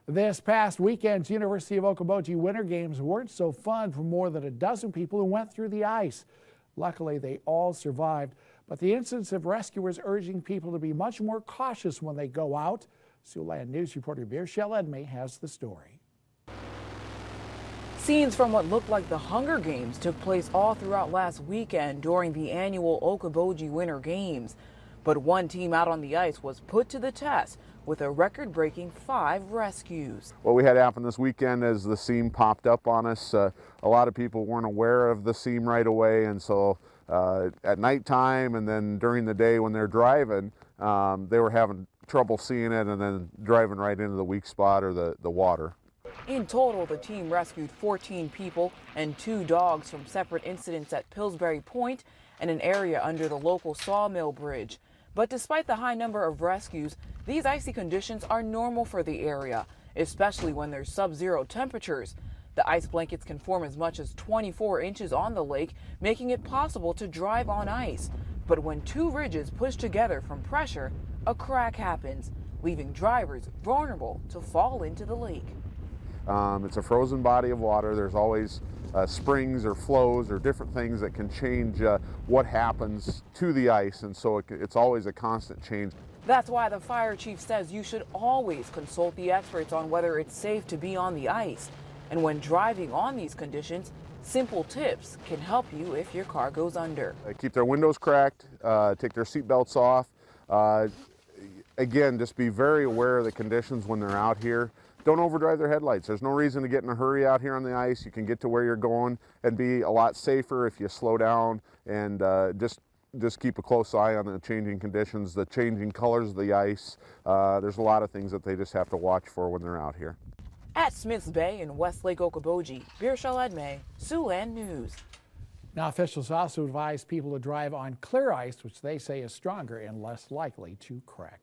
This past weekend's University of Okoboji Winter Games weren't so fun for more than a dozen people who went through the ice. Luckily, they all survived, but the incidents of rescuers urging people to be much more cautious when they go out. Siouxland News reporter Birchelle Edmey has the story. Scenes from what looked like the Hunger Games took place all throughout last weekend during the annual Okoboji Winter Games. But one team out on the ice was put to the test with a record-breaking 5 rescues. What we had happen this weekend is the seam popped up on us. A lot of people weren't aware of the seam right away, and so at nighttime and then during the day when they're driving, they were having trouble seeing it and then driving right into the weak spot or the water. In total, the team rescued 14 people and 2 dogs from separate incidents at Pillsbury Point and an area under the local sawmill bridge. But despite the high number of rescues, these icy conditions are normal for the area, especially when there's sub-zero temperatures. The ice blankets can form as much as 24 inches on the lake, making it possible to drive on ice. But when 2 ridges push together from pressure, a crack happens, leaving drivers vulnerable to fall into the lake. It's a frozen body of water. There's always springs or flows or different things that can change what happens to the ice, and so it's always a constant change. That's why the fire chief says you should always consult the experts on whether it's safe to be on the ice. And when driving on these conditions, simple tips can help you if your car goes under. Keep their windows cracked, take their seat belts off. Again, just be very aware of the conditions when they're out here. Don't overdrive their headlights. There's no reason to get in a hurry out here on the ice. You can get to where you're going and be a lot safer if you slow down and just keep a close eye on the changing conditions, the changing colors of the ice. There's a lot of things that they just have to watch for when they're out here. At Smiths Bay in Westlake Okoboji, Birchelle Edmey, Siouxland News. Now, officials also advise people to drive on clear ice, which they say is stronger and less likely to crack.